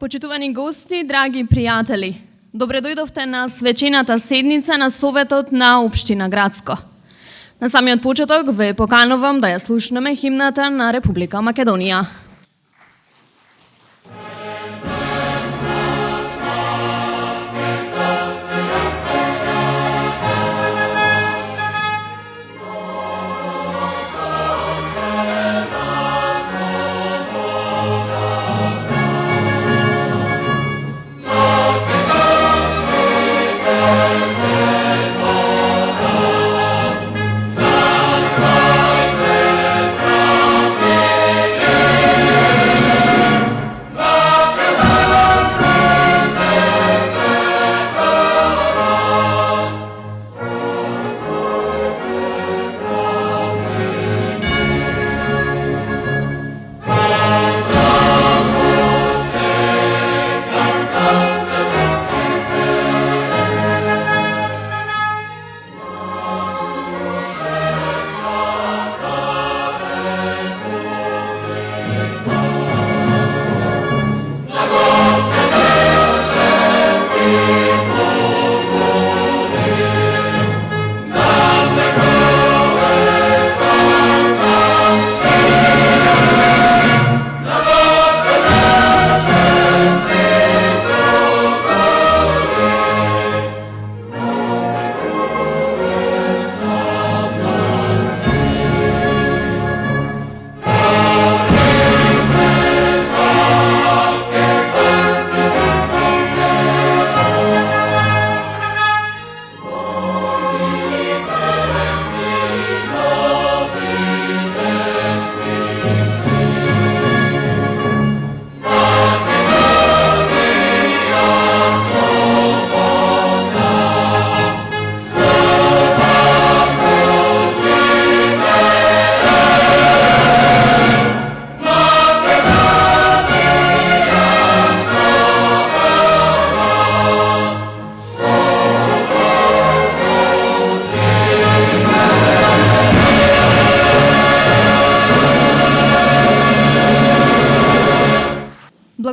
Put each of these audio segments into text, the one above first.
Почитувани гости, драги пријатели, добре дојдовте на свечената седница на Советот на Општина Градско. На самиот почеток ве поканувам да ја слушнеме химната на Република Македонија.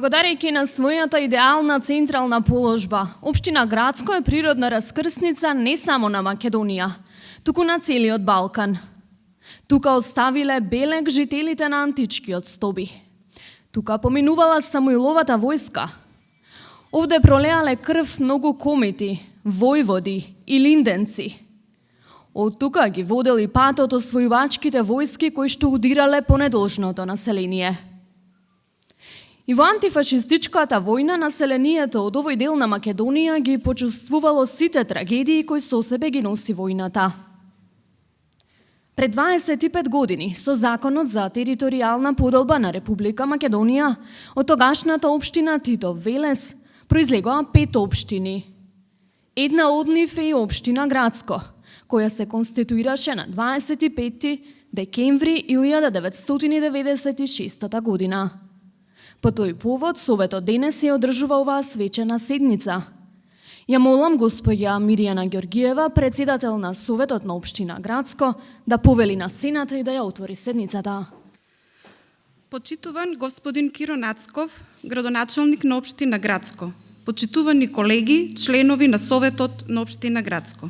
Благодарејќи на својата идеална централна положба, Општина Градско е природна раскрсница не само на Македонија, туку на целиот Балкан. Тука оставиле белег жителите на античкиот Стоби. Тука поминувала Самуиловата војска. Овде пролеале крв многу комети, војводи и линденци. Од тука ги водели патот освојувачките војски кои што удирале по недолжното население. И во антифашистичката војна населението од овој дел на Македонија ги почувствувало сите трагедии кои со себе ги носи војната. Пред 25 години, со Законот за територијална поделба на Република Македонија, од тогашната општина Титов Велес произлегоа 5 општини. Една од нив е и Општина Градско, која се конституираше на 25 декември 1996 година. По тој повод, Советот денес ја одржува оваа свечена седница. Ја молам господја Мирјана Ѓоргиева, председател на Советот на Општина Градско, да повели на сцената и да ја отвори седницата. Почитуван господин Киро Нацков, градоначалник на Општина Градско. Почитувани колеги, членови на Советот на Општина Градско.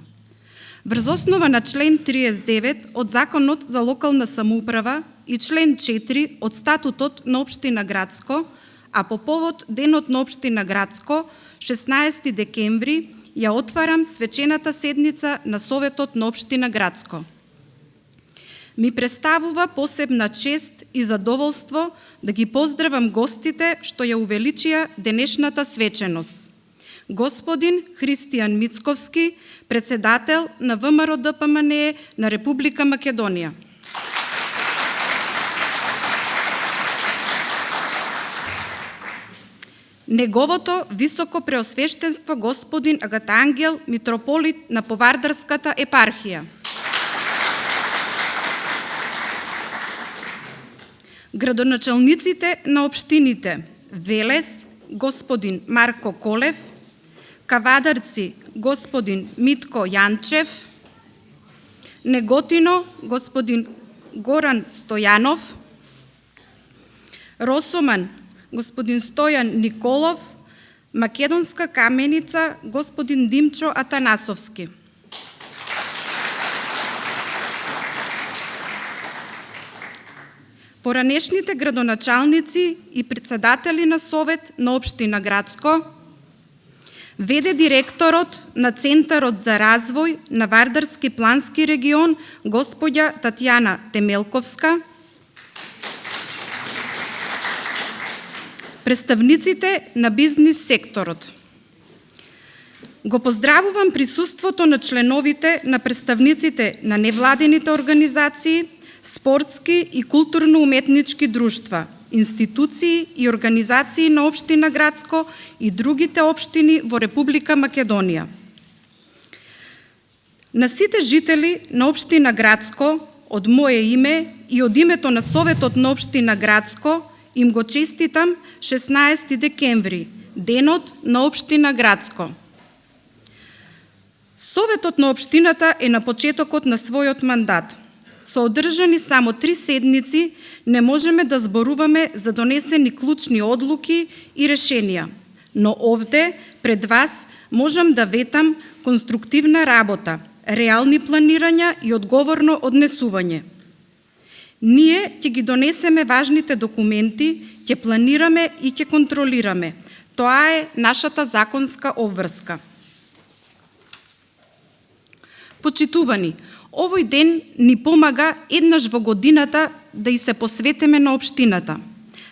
Врз основа на член 39 од Законот за локална самоуправа и член 4 од Статутот на Општина Градско, а по повод Денот на Општина Градско, 16 декември, ја отварам свечената седница на Советот на Општина Градско. Ми представува посебна чест и задоволство да ги поздравам гостите што ја увеличија денешната свеченост. Господин Христијан Мицковски, председател на ВМРО ДПМНЕ на Република Македонија. Неговото високо преосвештенство господин Агатангел, митрополит на Повардарската епархија. Градоначалниците на општините Велес, господин Марко Колев, Кавадарци, господин Митко Јанчев, Неготино, господин Горан Стојанов, Росоман, господин Стојан Николов, Македонска каменица, господин Димчо Атанасовски. Поранешните градоначалници и председатели на Совет на Општина Грацко, веде директорот на Центарот за развој на Вардарски плански регион, господја Татјана Темелковска, представниците на бизнис секторот. Го поздравувам присуството на членовите на представниците на невладените организации, спортски и културно-уметнички друштва, институции и организации на Општина Грацко и другите општини во Република Македонија. На сите жители на Општина Грацко, од мое име и од името на Советот на Општина Грацко, им го честитам 16 декември, денот на Општина Грацко. Советот на Општината е на почетокот на својот мандат. Со одржани само 3 седници не можеме да зборуваме за донесени клучни одлуки и решенија, но овде пред вас можам да ветам конструктивна работа, реални планирања и одговорно однесување. Ние ќе ги донесеме важните документи, ќе планираме и ќе контролираме. Тоа е нашата законска обврска. Почитувани, овој ден ни помага еднаш во годината да и се посветиме на општината,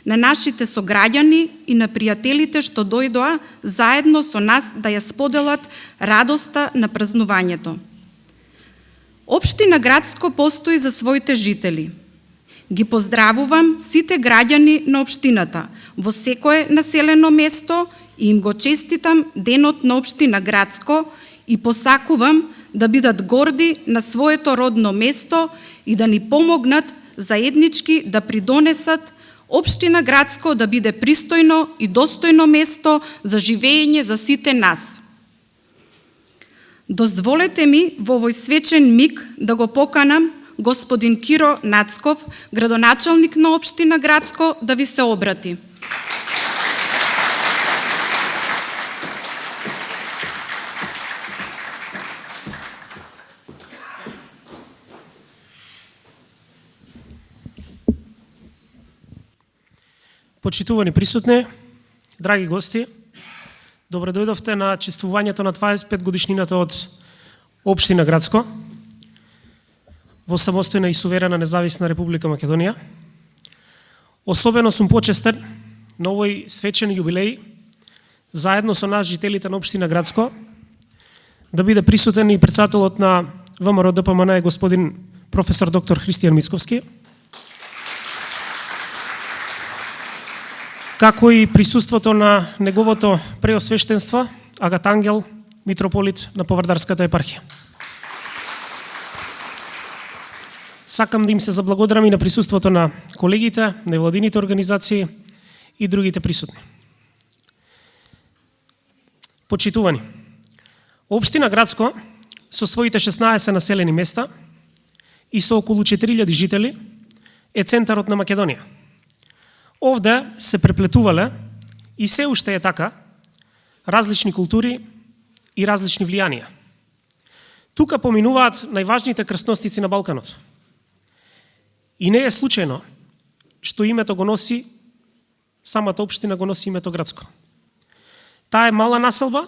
на нашите сограѓани и на пријателите што дојдоа заедно со нас да ја споделат радоста на празнувањето. Општина Грацко постои за своите жители. Ги поздравувам сите граѓани на општината во секое населено место и им го честитам денот на Општина Грацко и посакувам да бидат горди на своето родно место и да ни помогнат заеднички да придонесат Општина Грацко да биде пристојно и достојно место за живење за сите нас. Дозволете ми во овој свечен миг да го поканам господин Киро Нацков, градоначалник на Општина Грацко, да ви се обрати. Почитувани присутни, драги гости, добре дојдовте на чествувањето на 25 годишнината од Општина Грацко во самостојна и суверена независна Република Македонија. Особено сум почестен на овој свечен јубилеј, заедно со нас, жителите на Општина Грацко, да биде присутен и претседателот на ВМРО ДПМН господин професор доктор Христијан Мицковски, како и присуството на неговото преосвештенство, Агат Ангел, митрополит на Повардарската епархија. Сакам да им се заблагодарам и на присуството на колегите, невладините организации и другите присутни. Почитувани, Општина Грацко со своите 16 населени места и со околу 4000 жители е центарот на Македонија. Овде се преплетувале и се уште е така различни култури и различни влијанија. Тука поминуваат најважните крстностици на Балканот. И не е случајно што името го носи, самата општина го носи името Грацко. Таа е мала населба,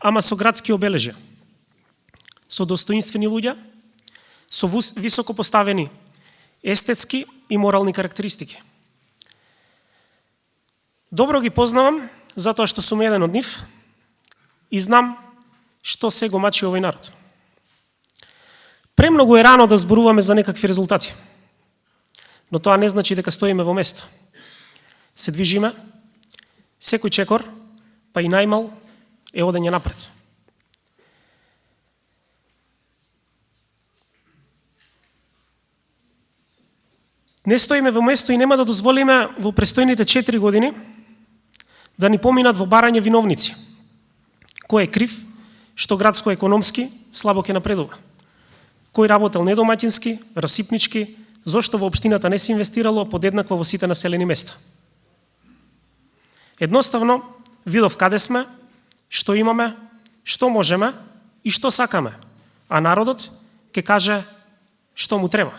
ама со градски обележја, со достоинствени луѓе, со високо поставени естетски и морални карактеристики. Добро ги познавам, затоа што сум еден од нив и знам што се го мачи овој народ. Премногу е рано да зборуваме за некакви резултати, но тоа не значи дека стоиме во место. Се движиме, секој чекор, па и најмал, е одење напред. Не стоиме во место и нема да дозволиме во престојните 4 години да ни поминат во барање виновници. Кој е крив, што Грацко економски слабо ќе напредува? Кој работел недомаќински, расипнички, зошто во општината не се инвестирало подеднакво во сите населени места? Едноставно, видов каде сме, што имаме, што можеме и што сакаме, а народот ќе каже што му треба.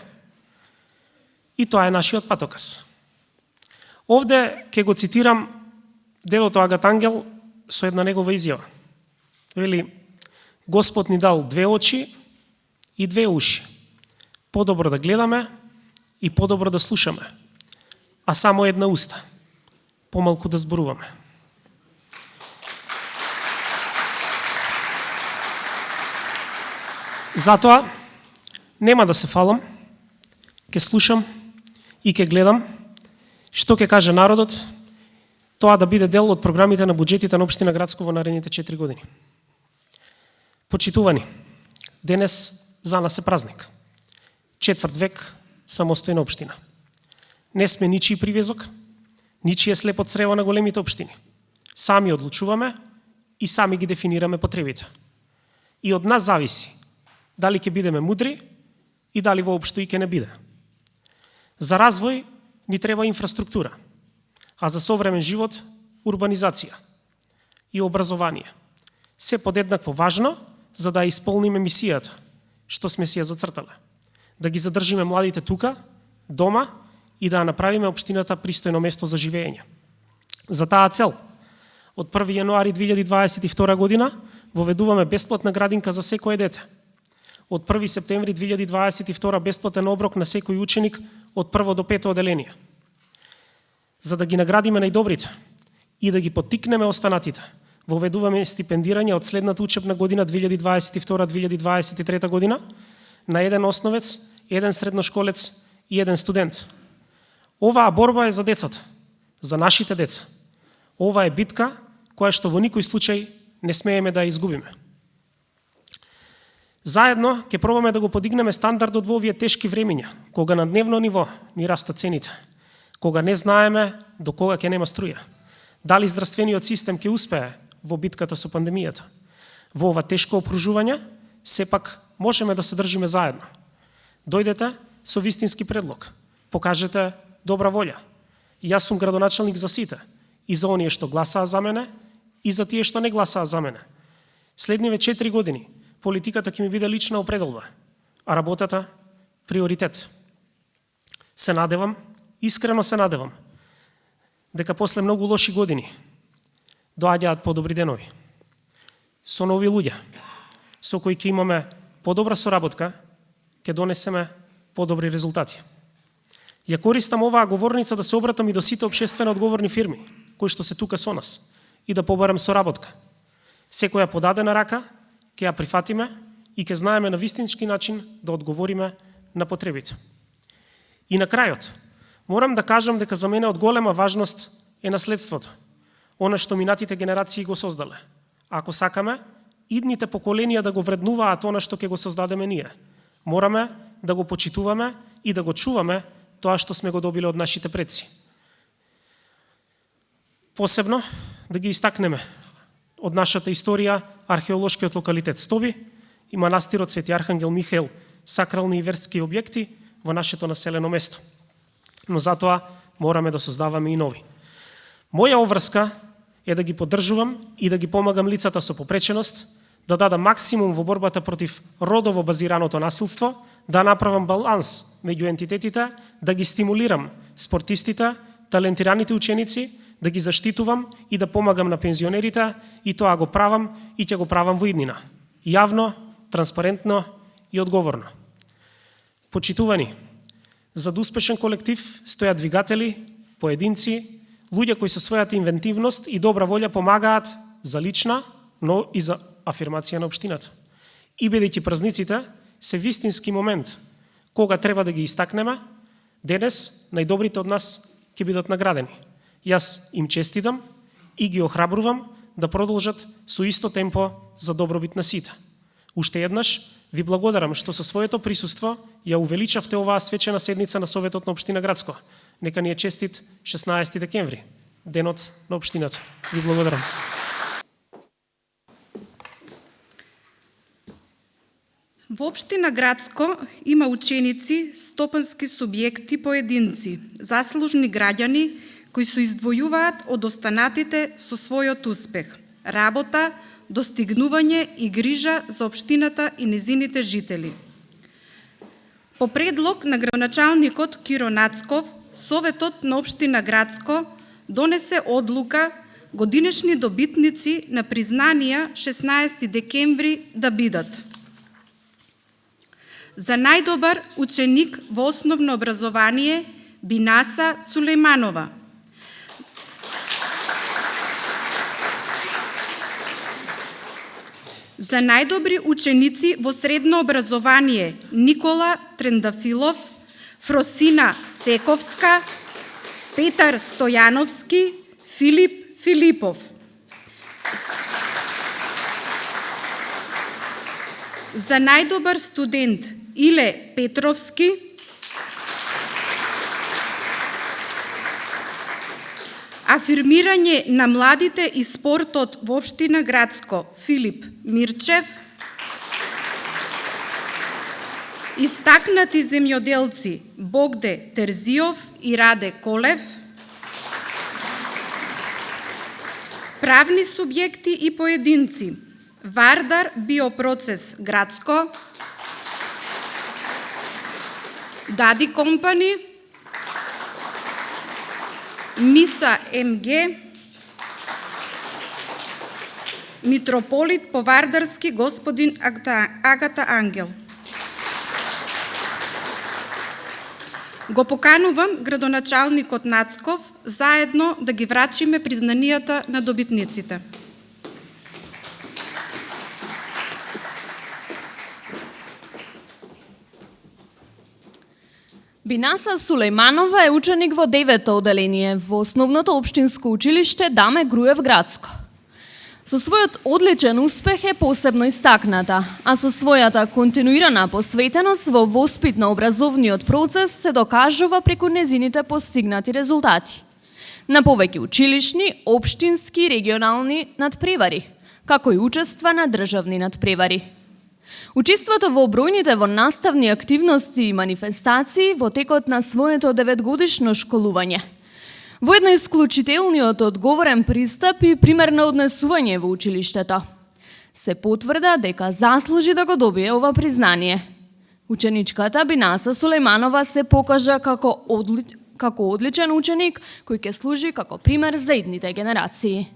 И тоа е нашиот патоказ. Овде ќе го цитирам делото Агат Ангел со една негова изјава. Вели, Господ ни дал 2 очи и 2 уши. Подобро да гледаме и подобро да слушаме, а само една уста, помалку да зборуваме. Затоа нема да се фалам, ќе слушам и ќе гледам што ќе каже народот, тоа да биде дел од програмите на буџетите на општина Грацко во наредните 4 години. Почитувани, денес за нас е празник. 4 век самостојна општина. Не сме ничии привезок, ничие слепо црево на големите општини. Сами одлучуваме и сами ги дефинираме потребите. И од нас зависи дали ќе бидеме мудри и дали воопшто и ќе не биде. За развој ни треба инфраструктура, а за современ живот урбанизација и образование. Се подеднакво важно за да исполниме мисијата што сме си ја зацртале. Да ги задржиме младите тука, дома и да направиме општината пристојно место за живење. За таа цел, од 1 јануари 2022 година воведуваме бесплатна градинка за секое дете. Од 1 септември 2022 бесплатен оброк на секој ученик од 1 до 5 оделение. За да ги наградиме најдобрите и да ги поттикнеме останатите, воведуваме стипендирање од следната учебна година 2022-2023 година на 1 основец, 1 средношколец и 1 студент. Оваа борба е за децата, за нашите деца. Ова е битка која што во никој случај не смееме да ја изгубиме. Заедно ќе пробаме да го подигнеме стандардот во овие тешки времиња, кога на дневно ниво ни растат цените, кога не знаеме до кога ќе нема струја. Дали здравствениот систем ќе успее во битката со пандемијата. Во ова тешко опружување, сепак можеме да се држиме заедно. Дојдете со вистински предлог, покажете добра волја. Јас сум градоначалник за сите, и за оние што гласаа за мене, и за тие што не гласаа за мене. Следниве 4 години политиката ќе ми биде лична определба, а работата приоритет. Се надевам, искрено се надевам, дека после многу лоши години доаѓаат подобри денови. Со нови луѓе, со кои ќе имаме подобра соработка, ќе донесеме подобри резултати. Ја користам оваа говорница да се обратам и до сите општествено одговорни фирми, кои што се тука со нас, и да побарам соработка. Секоја подадена рака ќе ја прифатиме и ќе знаеме на вистински начин да одговориме на потребите. И на крајот, морам да кажам дека за мене од голема важност е наследството, она што минатите генерации го создале. Ако сакаме, идните поколенија да го вреднуваат она што ќе го создадеме ние, мораме да го почитуваме и да го чуваме тоа што сме го добиле од нашите предци. Посебно да ги истакнеме од нашата историја археолошкиот локалитет Стоби и манастирот Свети Архангел Михаил, сакрални и верски објекти во нашето населено место. Но затоа мораме да создаваме и нови. Моја обврска е да ги поддржувам и да ги помагам лицата со попреченост, да дадам максимум во борбата против родово базираното насилство, да направам баланс меѓу ентитетите, да ги стимулирам спортистите, талентираните ученици, да ги заштитувам и да помагам на пензионерите, и тоа го правам и ќе го правам во иднина. Јавно, транспарентно и одговорно. Почитувани, за да успешен колектив стојат двигатели, поединци, луѓе кои со својата инвентивност и добра волја помагаат за лична, но и за афирмација на општината. И бидејќи празниците се вистински момент кога треба да ги истакнеме, денес најдобрите од нас ќе бидат наградени. Јас им честитам и ги охрабрувам да продолжат со исто темпо за добробит на сите. Уште еднаш ви благодарам што со своето присуство ја увеличавте оваа свечена седница на Советот на општина Грацко. Нека ни е честит 16 декември, денот на општината. Ви благодарам. Во општина Грацко има ученици, стопански субјекти, поединци, заслужни граѓани, кои се издвојуваат од останатите со својот успех, работа, достигнување и грижа за општината и незините жители. По предлог на градоначалникот Киро Нацков, Советот на општина Грацко донесе одлука годинешни добитници на признанија 16 декември да бидат: за најдобар ученик во основно образование Бинаса Сулејманова, за најдобри ученици во средно образование Никола Трендафилов, Фросина Цековска, Петар Стојановски, Филип Филипов. За најдобар студент Иле Петровски, афирмирање на младите и спортот во општина Грацко Филип Мирчев, истакнати земјоделци Богде Терзиов и Раде Колев, правни субјекти и поединци Вардар Биопроцес Грацко, Дади Компани, Миса МГ, митрополит Повардарски господин Агата Ангел. Го поканувам градоначалникот Нацков заедно да ги врачиме признанијата на добитниците. Бинаса Сулејманова е ученик во 9-то оделение во основното општинско училиште Даме Груев Грацко. Со својот одличен успех е посебно истакната, а со својата континуирана посветеност во воспитно-образовниот процес се докажува преку незините постигнати резултати на повеќе училишни, општински и регионални надпревари, како и учества на државни надпревари. Учеството во бројните во наставни активности и манифестации во текот на своето 9-годишно школување. Во едно исклучителниот одговорен пристап и примерно однесување во училиштето. Се потврда дека заслужи да го добие ова признание. Ученичката Бинаса Сулејманова се покажа како одличен ученик кој ќе служи како пример за идните генерации.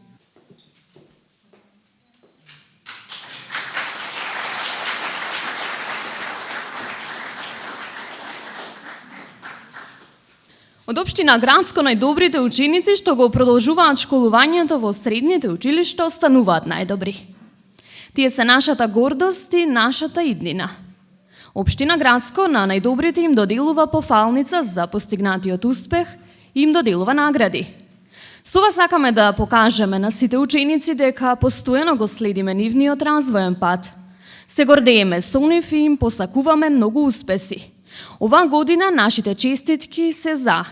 Од општина Грацко најдобрите ученици што го продолжуваат школувањето во средните училишта остануваат најдобри. Тие се нашата гордост и нашата иднина. Општина Грацко на најдобрите им доделува пофалница за постигнатиот успех и им доделува награди. Со ова сакаме да покажеме на сите ученици дека постојано го следиме нивниот развоен пат. Се гордееме со нив и им посакуваме многу успеси. Оваа година нашите честитки се за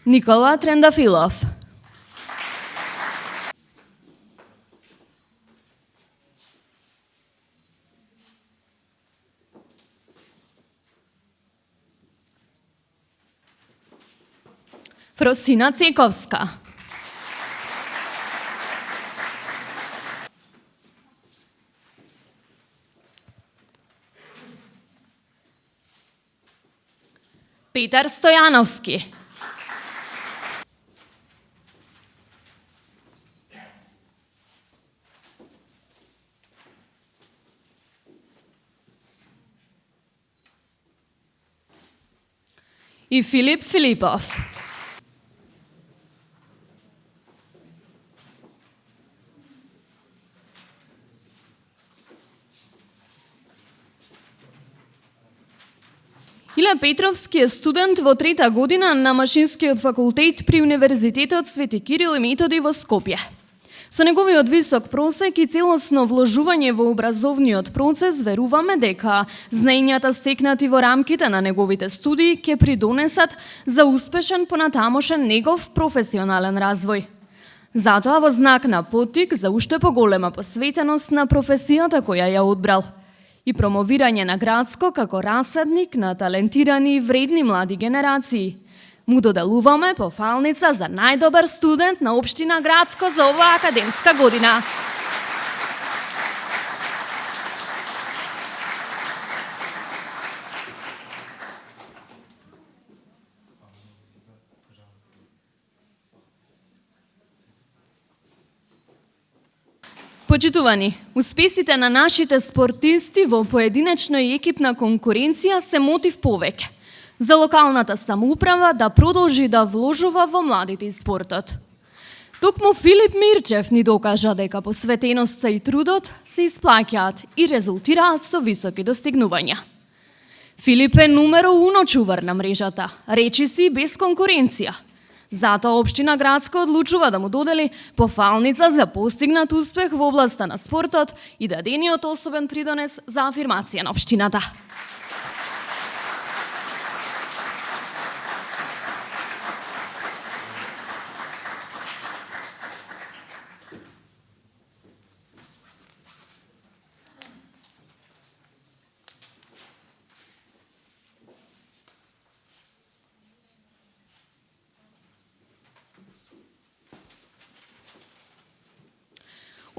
Никола Трендафилов, Фросина Цековска, Петар Стојановски, и Филип Филипов. Иле Петровски е студент во 3-та година на Машинскиот факултет при Универзитетот Свети Кирил и Методи во Скопје. Со неговиот висок просек и целосно вложување во образовниот процес, веруваме дека знаењата стекнати во рамките на неговите студии ќе придонесат за успешен понатамошен негов професионален развој. Затоа во знак на поттик за уште поголема посветеност на професијата која ја одбрал и промовирање на Грацко како расадник на талентирани и вредни млади генерации, Му доделуваме пофалница за најдобар студент на општина Грацко за оваа академска година. Почитувани, успесите на нашите спортисти во поединечна и екипна конкуренција се мотив повеќе за локалната самоуправа да продолжи да вложува во младите и спортот. Токму Филип Мирчев ни докажа дека посветеноста и трудот се исплаќаат и резултираат со високи достигнувања. Филип е номеро 1 чувар на мрежата, речиси без конкуренција. Затоа општина Грацко одлучува да му додели пофалница за постигнат успех во областа на спортот и дадениот особен придонес за афирмација на општината.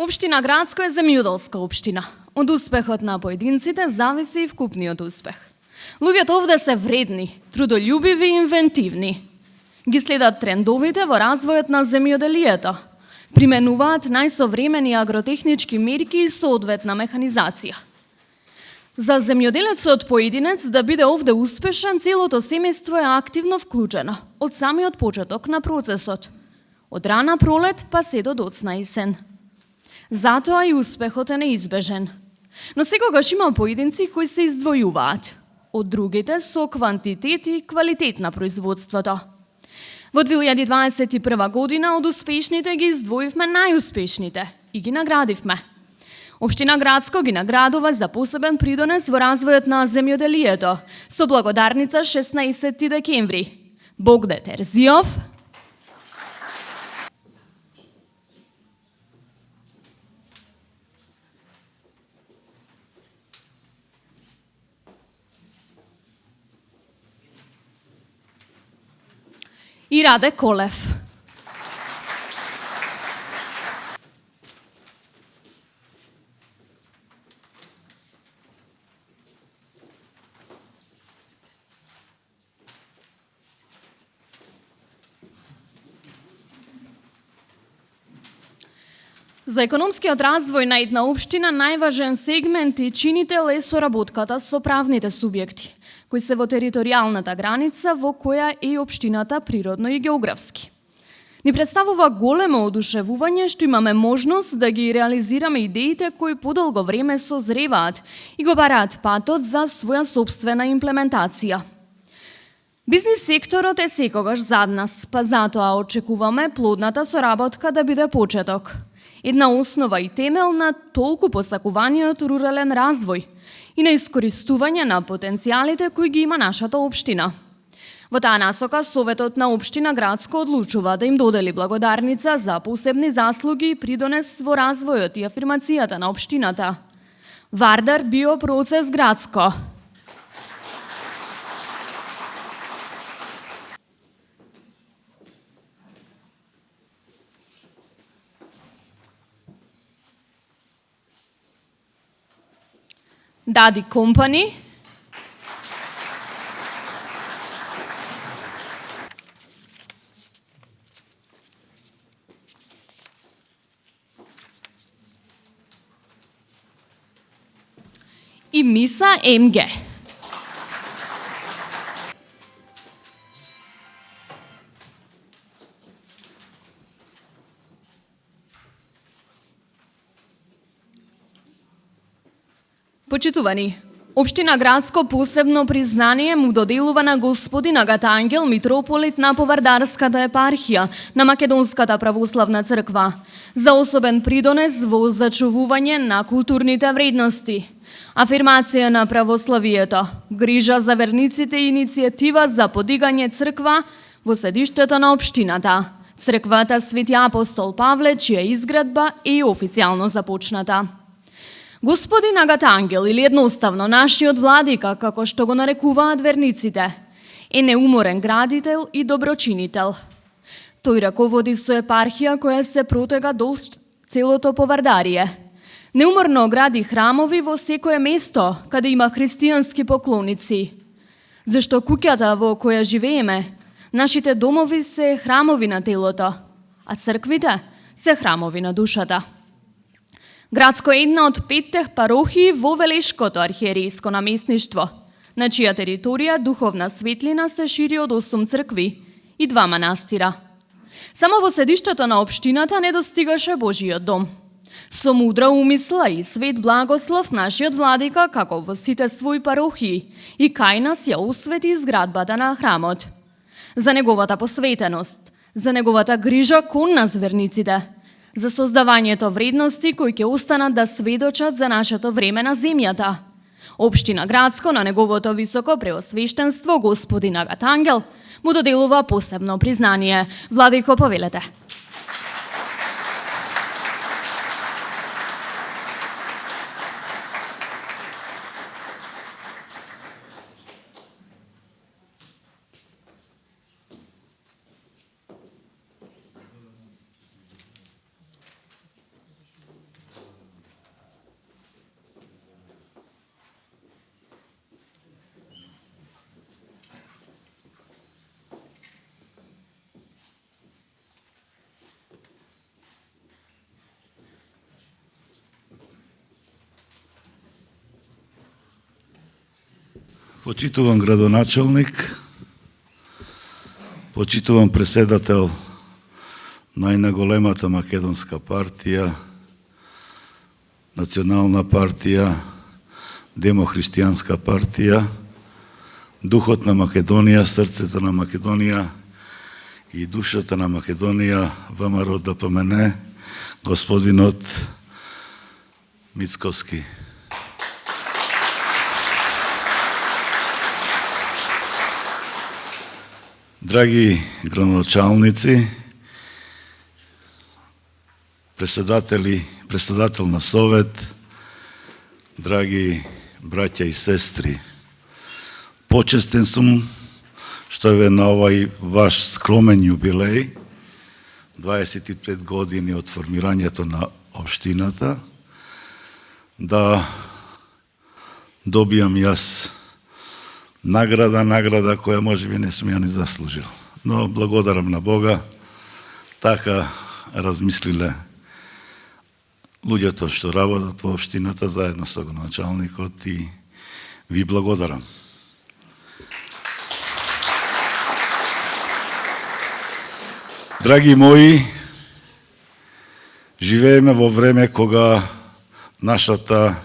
Општина Грацко е земјоделска општина. Од успехот на поединците зависи и вкупниот успех. Луѓето овде се вредни, трудолюбиви и инвентивни. Ги следат трендовите во развојот на земјоделието. Применуваат најсовремени агротехнички мерки и соодветна механизација. За земјоделецот поединец да биде овде успешен, целото семејство е активно вклучено од самиот почеток на процесот. Од рана пролет па се до доцна есен. Затоа и успехот е неизбежен. Но секогаш има поединци кои се издвојуваат од другите со квантитет и квалитет на производството. Во 2021 година од успешните ги издвоивме најуспешните и ги наградивме. Општина Грацко ги наградува за посебен придонес во развојот на земјоделието со благодарница 16 декември. Богде Терзиов, и Раде Колев. За економскиот развој на една општина најважен сегмент и чинител е соработката со правните субјекти, кои се во територијалната граница во која е општината природно и географски. Ни представува големо одушевување што имаме можност да ги реализираме идеите кои подолго време созреваат и го бараат патот за своја собствена имплементација. Бизнис секторот е секогаш зад нас, па затоа очекуваме плодната соработка да биде почеток. Една основа и темел на толку посакуваниот рурален развој и на искористување на потенцијалите кои ги има нашата општина. Во таа насока, Советот на општина Грацко одлучува да им додели благодарница за посебни заслуги и придонес во развојот и афирмацијата на општината. Вардар Биопроцес Грацко. Дади Компани. И Миса МГ. Почитувани, општина Грацко посебно признание му доделува на господин Агата Ангел, митрополит на Повардарската епархија на Македонската православна црква, за особен придонес во зачувување на културните вредности, афирмација на православието, грижа за верниците и иницијатива за подигање црква во седиштето на општината, црквата Свети апостол Павле, чија изградба е официјално започната. Господин Агата Ангел, или едноставно нашиот владика, како што го нарекуваат верниците, Е неуморен градител и доброчинител. Тој раководи со епархија која се протега долж целото Повардарие. Неуморно гради храмови во секое место каде има христијански поклоници. Зашто куќата во која живееме, нашите домови се храмови на телото, а црквите се храмови на душата. Градско е една од 5 парохии во Велешкото архиерејско наместништво, на чија територија духовна светлина се шири од 8 цркви и 2 манастира. Само во седиштето на општината не достигаше Божиот дом. Со мудра умисла и свет благослов нашиот владика, како во сите своји парохии, и кај нас ја освети изградбата на храмот. За неговата посветеност, за неговата грижа кон нас верниците, за создавањето вредности кои ќе останат да сведочат за нашето време на земјата. Општина Градско на неговото високо преосвештенство господин Агат Ангел му доделува посебно признание. Владико, повелете. Почитуван градоначалник, почитуван преседател најнаголемата македонска партија, Национална партија, Демохристијанска партија, духот на Македонија, срцето на Македонија и душата на Македонија, ВМРО ДПМН, господинот Мицкоски. Драги градоначалници, председател на Совет, драги браќа и сестри, почестен сум што е на овај ваш скромен јубилеј, 25 години од формирањето на општината, да добијам јас награда која можеби не сум ја ни заслужил. Но благодарам на Бога, така размислиле луѓето што работат во општината заедно со градоначалникот и ви благодарам. Драги мои, живееме во време кога нашата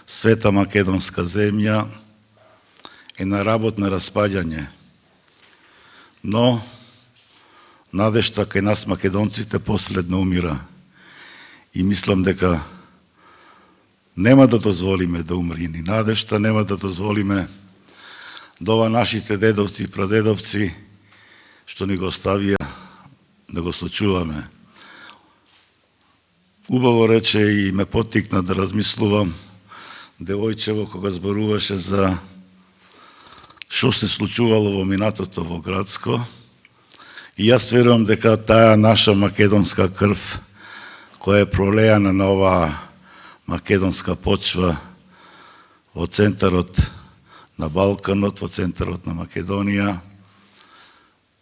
света македонска земја е на работ на распаѓање, но надежта кај нас македонците последно умира и мислам дека нема да дозволиме да умри ни надежта, нема да дозволиме да ова нашите дедовци и прадедовци што ни го оставија да го сочуваме. Убаво рече и ме поттикна да размислувам девојчево кога зборуваше за што се случувало во минатото во Градско, и јас верувам дека таа наша македонска крв, која е пролеана на оваа македонска почва во центарот на Балканот, во центарот на Македонија,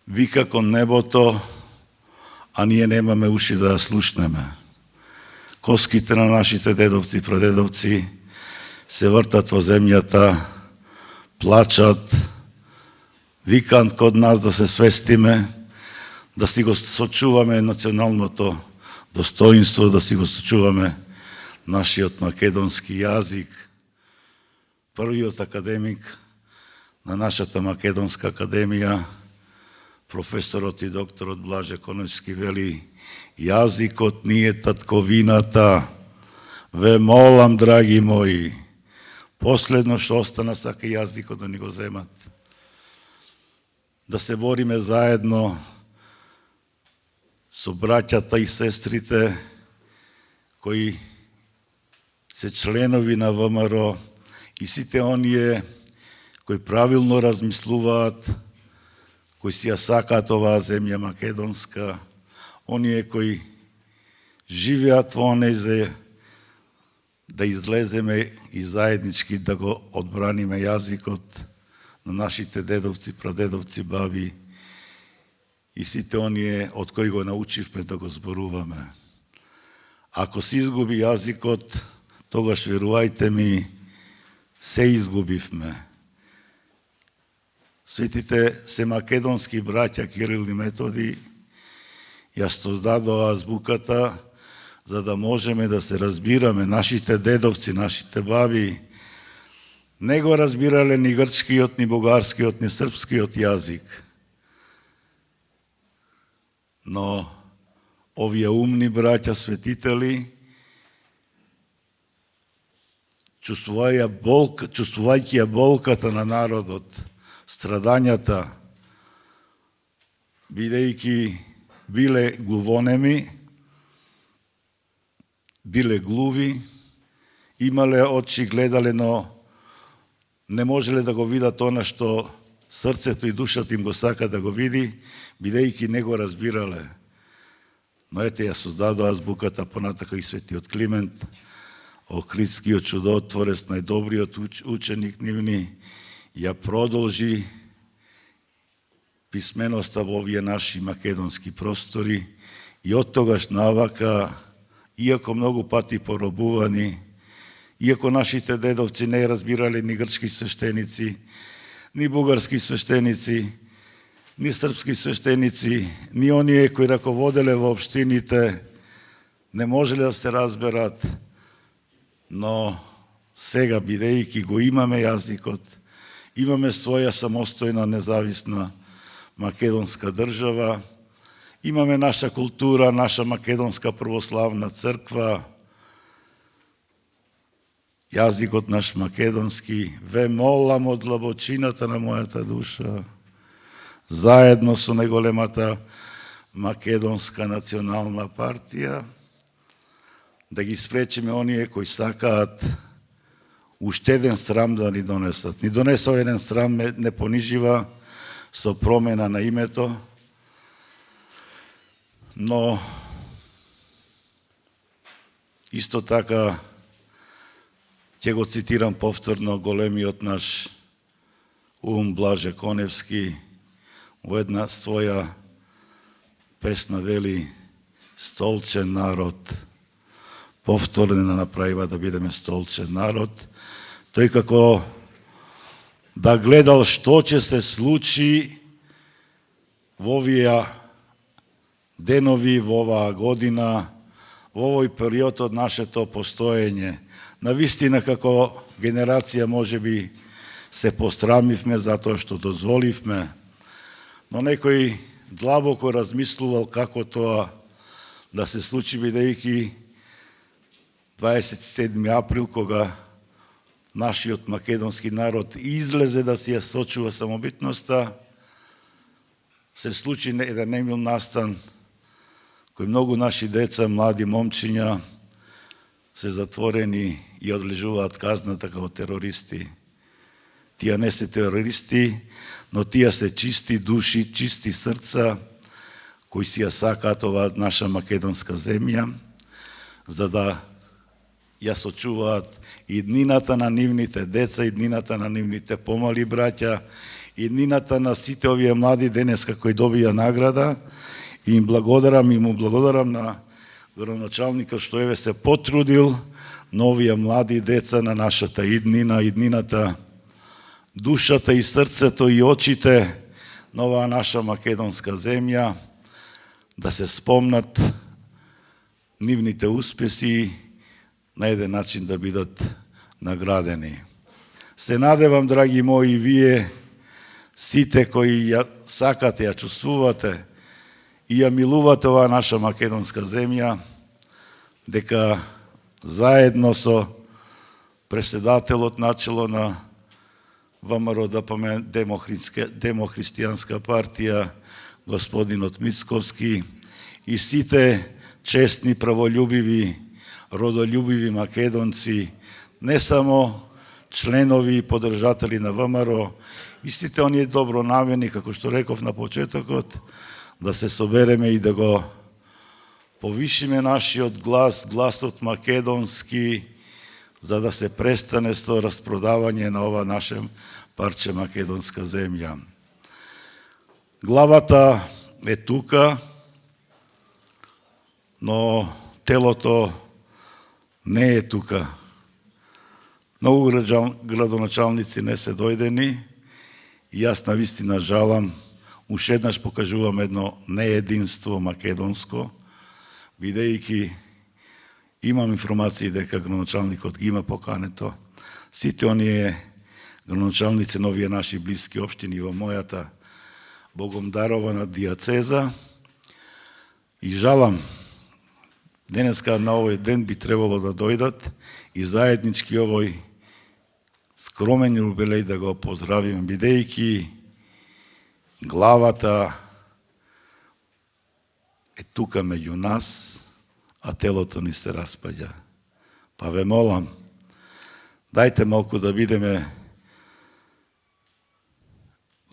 вика кон небото, а ние немаме уши да ја слушнеме. Коските на нашите дедовци и прадедовци се вртат во земјата, плачат, викаат код нас да се свестиме, да си го сочуваме националното достоинство, да си го сочуваме нашиот македонски јазик. Првиот академик на нашата македонска академија, професорот и докторот Блаже Коновски вели: јазикот ни е татковината. Ве молам, драги мои, последно што остана сака јазикот да ни го земат. Да се бориме заедно со браќата и сестрите кои се членови на ВМРО и сите оние кои правилно размислуваат кои си ја сакаат оваа земја македонска, оние кои живеат во незе, да излеземе и заеднички да го одбраниме јазикот на нашите дедовци, прадедовци, баби и сите оние од кои го научивме да го зборуваме. Ако се изгуби јазикот, тогаш, верувајте ми, се изгубивме. Светите се македонски браќа Кирил и Методи ја создадоа азбуката за да можеме да се разбираме. Нашите дедовци, нашите баби не го разбирале ни грчкиот, ни бугарскиот, ни српскиот јазик. Но овие умни браќа светители, чувствувајќи ја болката на народот, страдањата, бидејќи биле глувонеми, биле глуви, имале очи, гледале, но не можеле да го видат она што срцето и душата им го сака да го види, бидејќи не го разбирале. Но ете ја создадоа азбуката, понатака и светиот Климент, Охридскиот чудотворец, најдобриот ученик нивни, ја продолжи писменоста во овие наши македонски простори и од тогаш навака, иако многу пати поробувани, иако нашите дедовци не разбирале ни грчки свештеници, ни бугарски свештеници, ни српски свештеници, ни оние кои раководеле во општините, не можеле да се разберат, но сега, бидејќи го имаме јазикот, имаме своја самостојна независна македонска држава, имаме наша култура, наша македонска православна црква, јазикот наш македонски, ве молам од длабочината на мојата душа, заедно со најголемата македонска национална партија, да ги спречиме оние кои сакаат уште еден срам да ни донесат. Ни донесува еден срам, не понижива со промена на името, но исто така ќе го цитирам повторно големиот наш Блаже Коневски во една своја песна вели: столчен народ, повторно направива да бидеме столчен народ. Тој како да гледал што ќе се случи во овие денови, во оваа година, во овој период од нашето постоење. Навистина како генерација можеби се пострамивме затоа што дозволивме, но некој длабоко размислувал како тоа да се случи, бидејќи 27. април, кога нашиот македонски народ излезе да си ја сочува самобитноста, се случи еден немил настан, кој многу наши деца, млади момчиња се затворени и одлежуваат казната како терористи. Тие не се терористи, но тие се чисти души, чисти срца, кои си ја сакаат оваа наша македонска земја, за да ја сочуваат иднината на нивните деца, иднината на нивните помали браќа, иднината на сите овие млади денеска кои добија награда. И им му благодарам на градоначалникот што еве се потрудил на овие млади деца, на нашата иднина, иднината, душата и срцето и очите на оваа наша македонска земја, да се спомнат нивните успеси, на еден начин да бидат наградени. Се надевам, драги мои, вие сите кои ја сакате, ја чувствувате и ја милувате оваа наша македонска земја, дека заедно со преседателот начело на ВМРО Демохристијанска партија, господинот Мицковски, и сите честни, праволюбиви, родолюбиви македонци, не само членови и подржатели на ВМРО, истите оние добронамерни, како што реков на почетокот, да се собереме и да го повишиме нашиот глас, гласот македонски, за да се престане со распродавање на ова наше парче македонска земја. Главата е тука, но телото не е тука. Многу градоначалници не се дојдени и јас навистина жалам, уште еднаш покажувам едно неединство македонско, бидејќи имам информации дека градоначалникот ги има покането. Сите оние градоначалници на овие наши блиски општини во мојата Богом дарована дијацеза и жалам, денеска на овој ден би требало да дојдат и заеднички овој скромен јубилеј да го поздравиме, бидејќи главата е тука меѓу нас, а телото ни се распаѓа. Па ве молам, дајте малку да бидеме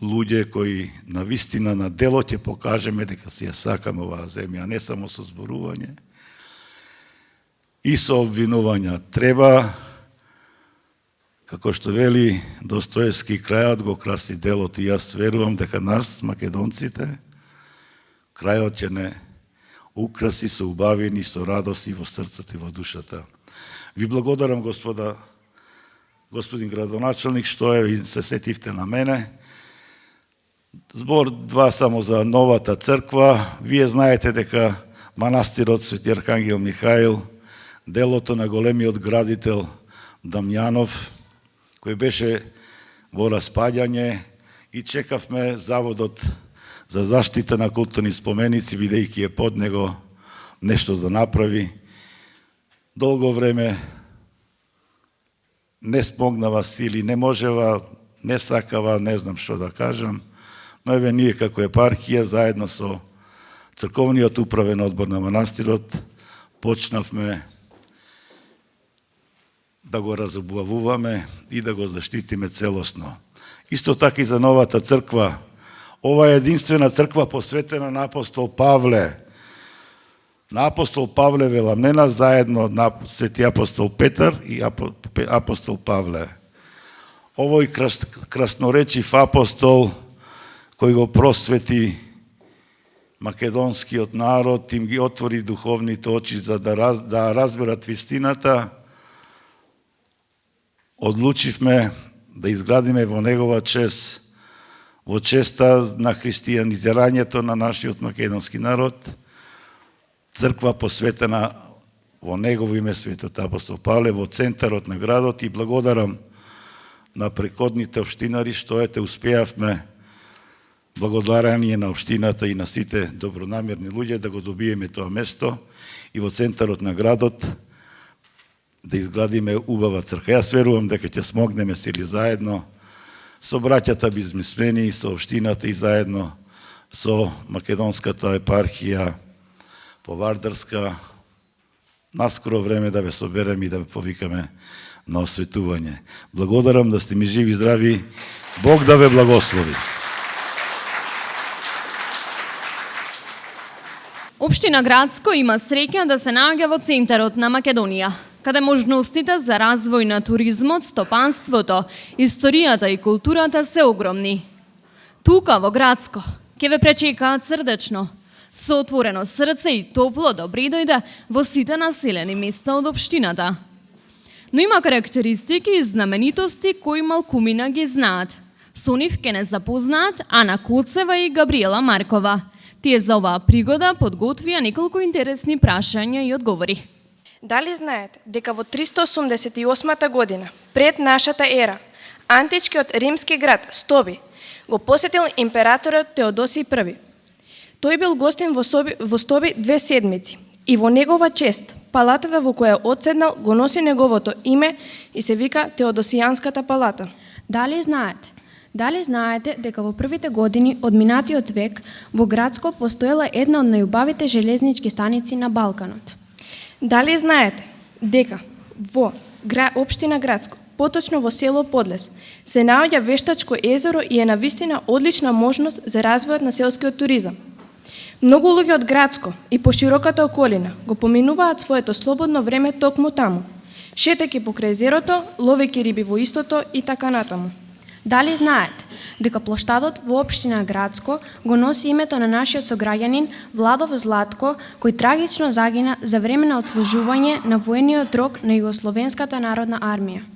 луѓе кои на вистина на дело ќе покажеме дека си ја сакаме оваа земја, а не само со зборување и со обвинувања. Треба, како што вели Достоевски, крајот го краси делот и јас верувам дека нас, македонците, крајот ќе не украси со убавини, со радост и во срцето и во душата. Ви благодарам, господин градоначалник, што се сетивте на мене. Збор два само за новата црква. Вие знаете дека манастирот Свети Архангел Михаил, делото на големиот градител Дамјанов, кој беше во распаѓање и чекавме Заводот за заштита на културни споменици, бидејќи е под него нешто да направи. Долго време не смогнава сили, не можева, не сакава, не знам што да кажам, но еве ние како епархија, заедно со црковниот управен одбор на манастирот, почнавме да го разоблавуваме и да го заштитиме целосно. Исто така и за новата црква. Ова е единствена црква посветена на апостол Павле. На апостол Павле Веламнена, заедно на свети апостол Петар и апостол Павле. Овој красноречив апостол кој го просвети македонскиот народ, им ги отвори духовните очи за да разберат вистината, одлучивме да изградиме во негова чест, во честа на христијанизирањето на нашиот македонски народ, црква посветена во негово име светот апостол Павле во центарот на градот, и благодарам на преходните општинари што успеавме благодарение на општината и на сите добронамерни луѓе да го добиеме тоа место и во центарот на градот да изградиме убава црква. Јас верувам дека ќе смогнеме сили заедно со браќата бизнисмени, со општината и заедно со македонската епархија Повардарска наскоро време да ве собереме и да ве повикаме на осветување. Благодарам, да сте ми живи и здрави. Бог да ве благослови. Општина Грацко има среќа да се наоѓа во центарот на Македонија, каде можностите за развој на туризмот, стопанството, историјата и културата се огромни. Тука во Грацко ќе ве пречекаат срдечно, со отворено срце и топло добри дојде во сите населени места од општината. Но има карактеристики и знаменитости кои малкумина ги знаат. Со нив ке не запознаат Ана Куцева и Габриела Маркова. Тие за оваа пригода подготвија неколку интересни прашања и одговори. Дали знаете дека во 388 година, пред нашата ера, античкиот римски град Стоби го посетил императорот Теодосиј I. Тој бил гостин во Стоби 2 седмици и во негова чест палатата во која одседнал го носи неговото име и се вика Теодосијанската палата. Дали знаете дека во првите години од минатиот век во Грацко постоела една од најубавите железнички станици на Балканот? Дали знаете дека во општина Грацко поточно во село Подлес, се наоѓа вештачко езеро и е навистина одлична можност за развојот на селскиот туризам. Многу луѓе од Грацко и по широката околина го поминуваат своето слободно време токму таму, шетајќи покрај езерото, ловејќи риби во истото и така натаму. Дали знаете дека плоштадот во општина Грацко го носи името на нашиот сограѓанин Владов Златко, кој трагично загина за време на отслужување на воениот рок на Југословенската народна армија?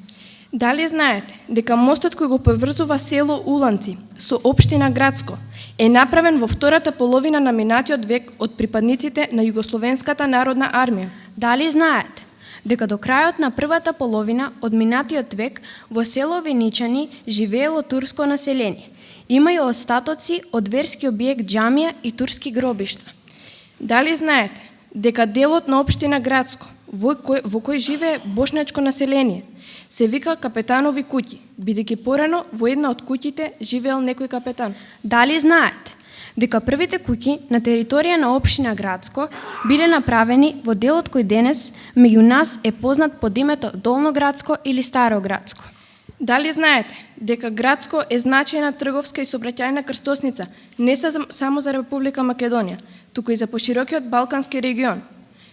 Дали знаете дека мостот кој го поврзува село Уланци со општина Грацко е направен во втората половина на минатиот век од припадниците на Југословенската народна армија? Дали знаете дека до крајот на првата половина од минатиот век во село Веничани живеело турско население? Има и остатоци од верски објект џамија и турски гробишта. Дали знаете дека делот на општина Грацко во кој живее бошначко население се вика Капетанови куќи, бидејќи порано во една од куќите живеел некој капетан? Дали знаете дека првите куќи на територија на општина Грацко биле направени во делот кој денес меѓу нас е познат под името Долноградско или Староградско? Дали знаете дека Грацко е значајна трговска и сообраќајна крстосница не само за Република Македонија, туку и за поширокиот балкански регион?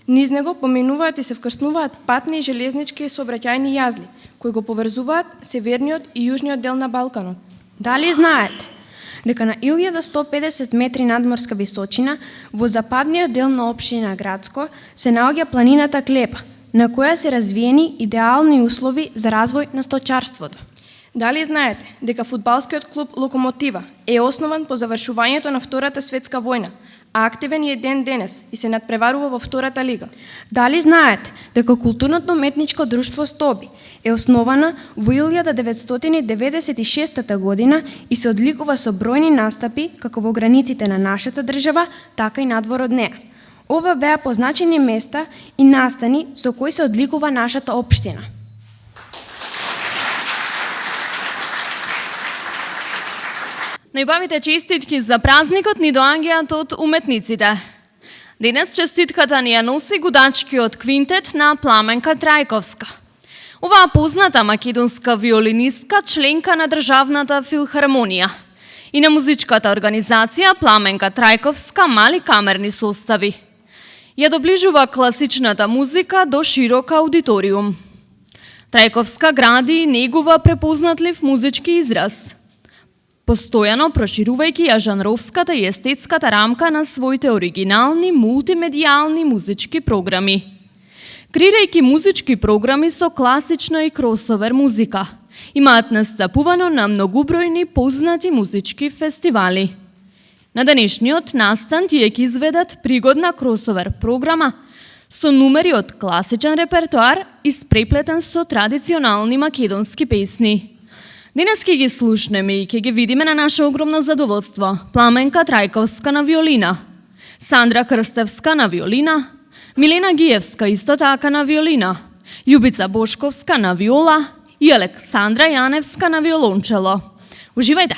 Низ него поминуваат и се вкрснуваат патни и железнички сообраќајни јазли, кои го поврзуваат северниот и јужниот дел на Балканот? Дали знаете дека на 1150 метри надморска височина во западниот дел на општина Грацко се наоѓа планината Клепа, на која се развиени идеални услови за развој на сточарството? Дали знаете дека фудбалскиот клуб Локомотива е основан по завршувањето на Втората светска војна, а активен е ден денес и се надпреварува во Втората лига? Дали знаете дека културно-уметничко друштво Стоби е основана во 1996 година и се одликува со бројни настапи како во границите на нашата држава, така и надвор од неа? Ова беа позначени места и настани со кои се одликува нашата општина. Најубавите честитки за празникот ни доаѓаат од уметниците. Денес честитката ни ја носи гудачкиот квинтет на Пламенка Трајковска. Оваа позната македонска виолинистка, членка на Државната филхармонија и на музичката организација Пламенка Трајковска мали камерни состави. Ја доближува класичната музика до широк аудиториум. Трајковска гради и негува препознатлив музички израз, постојано проширувајќи ја жанровската и естетската рамка на своите оригинални мултимедијални музички програми. Креирајќи музички програми со класична и кросовер музика, имаат настапувано на многубројни познати музички фестивали. На денешниот настан тие ќе изведат пригодна кросовер програма со numери од класичен репертоар испреплетен со традиционални македонски песни. Денес ќе ги слушнеме и ќе ги видиме на наше огромно задоволство Пламенка Трајковска на виолина, Сандра Крстевска на виолина, Милена Гиевска исто така на виолина, Љубица Бошковска на виола и Александра Јаневска на виолончело. Уживајте!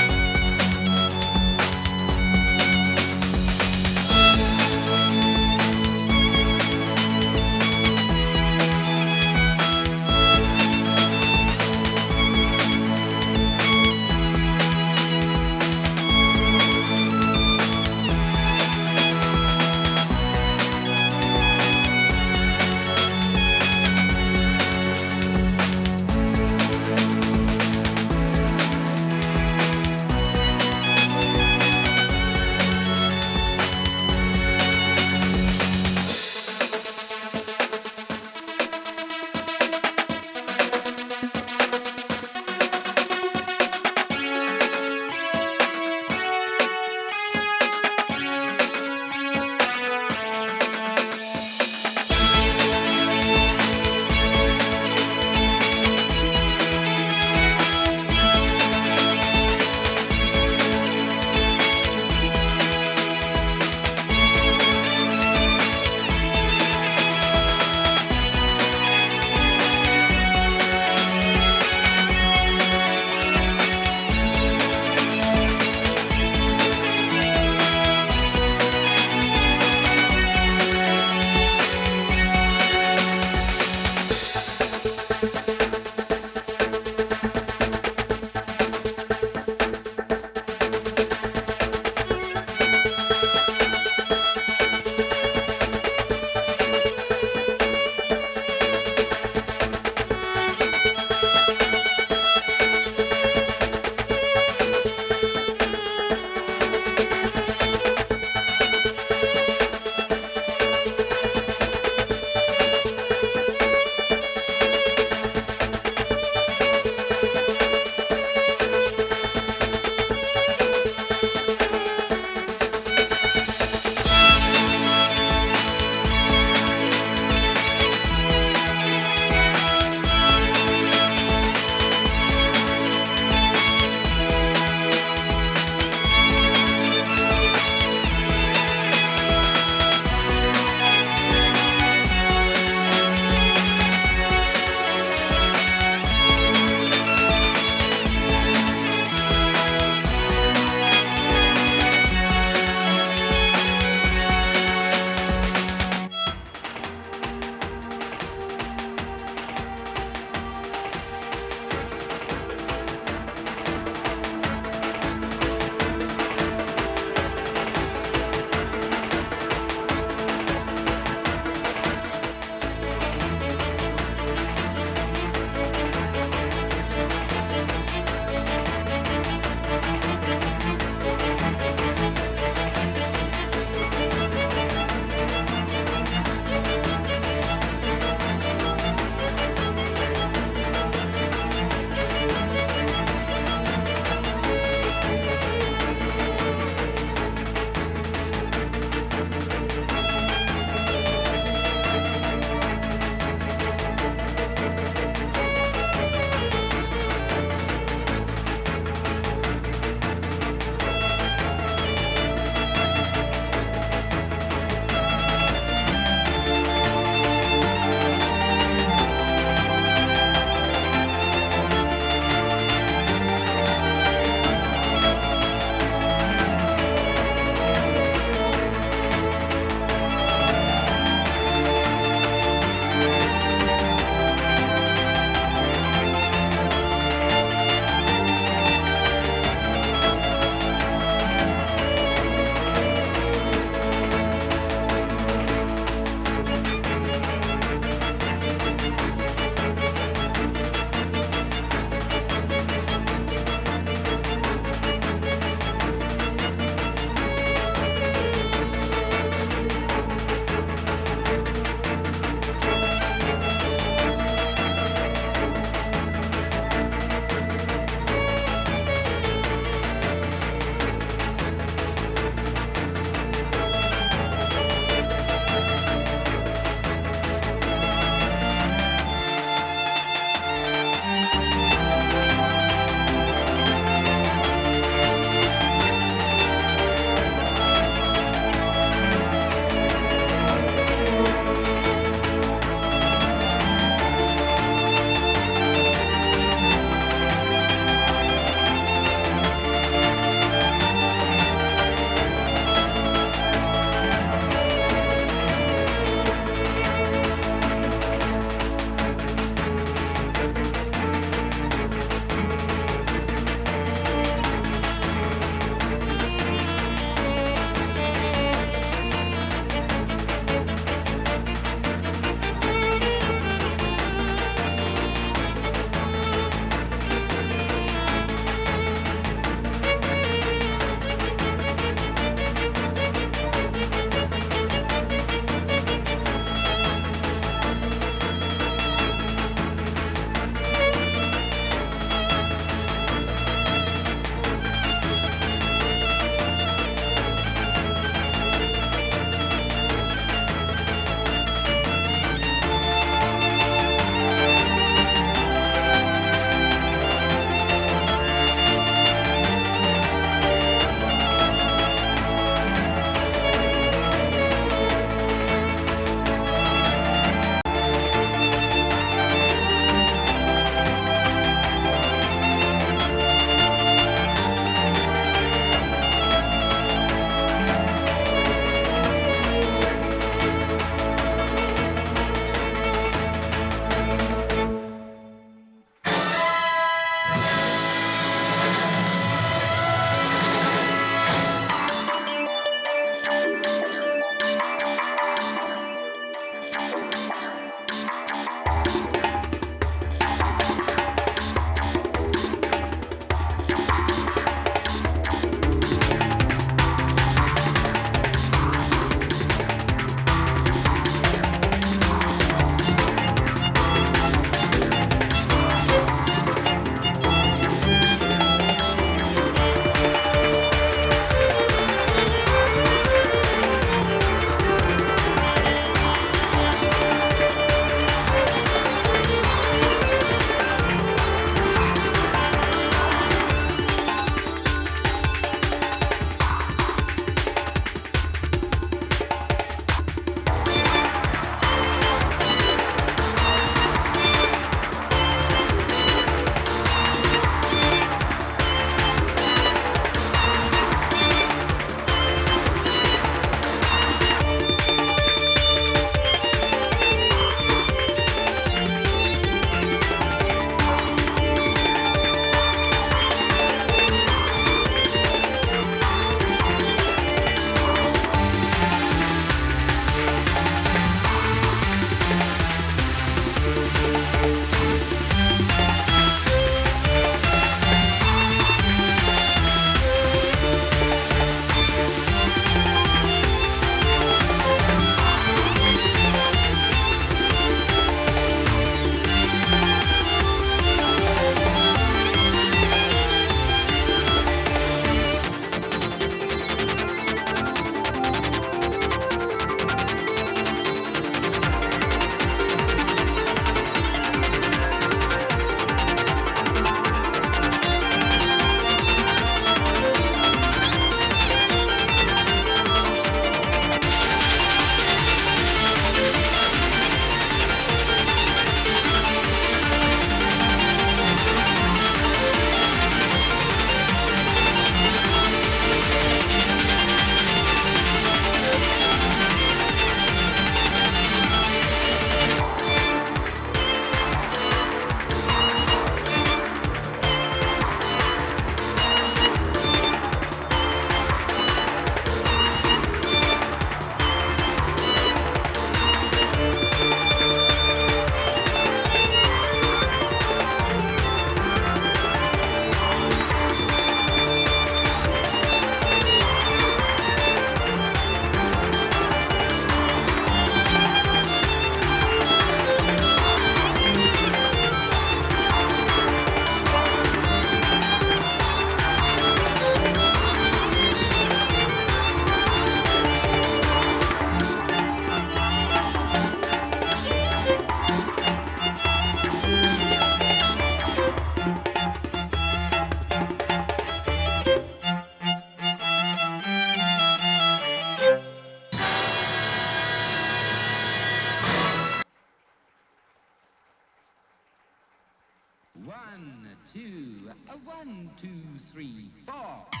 A 1, 2, 3, 4.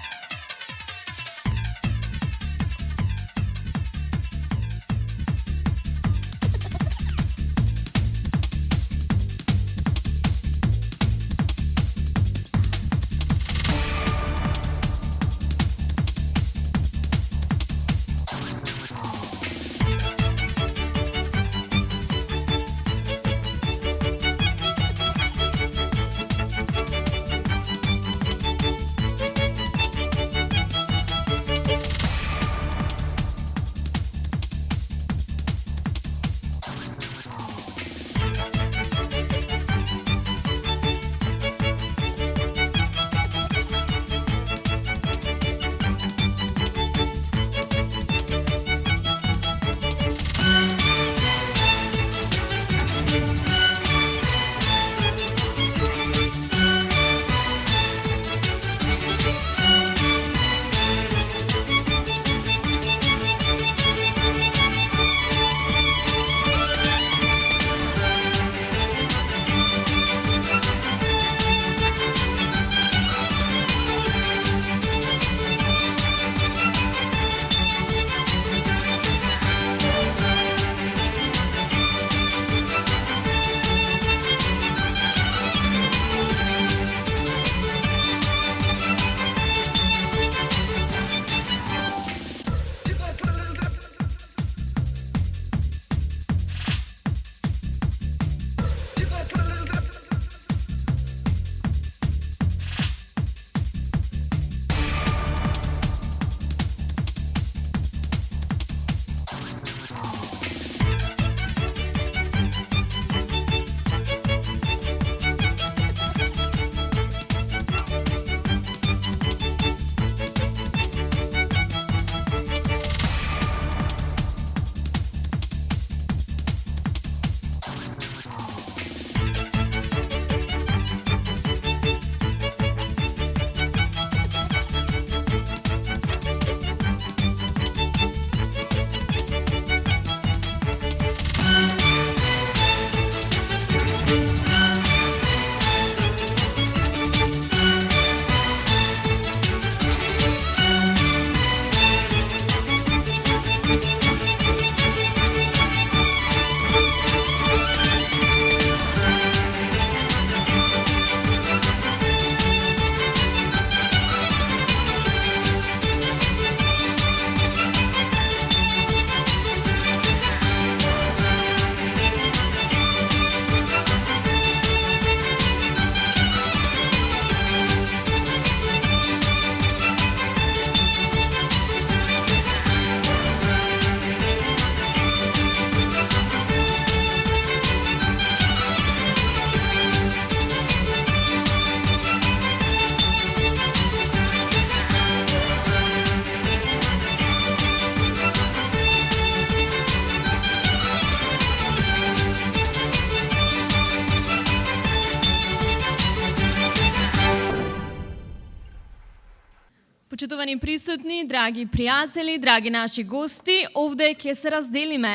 Почитувани присутни, драги пријатели, драги наши гости, овде ќе се разделиме.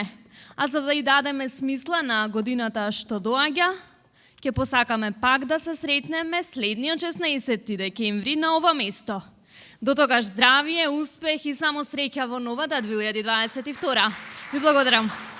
А за да и дадеме смисла на годината што доаѓа, ќе посакаме пак да се сретнеме следниот 16 декември на ова место. До тогаш здравие, успех и само среќа во новата 2022. Ви благодарам.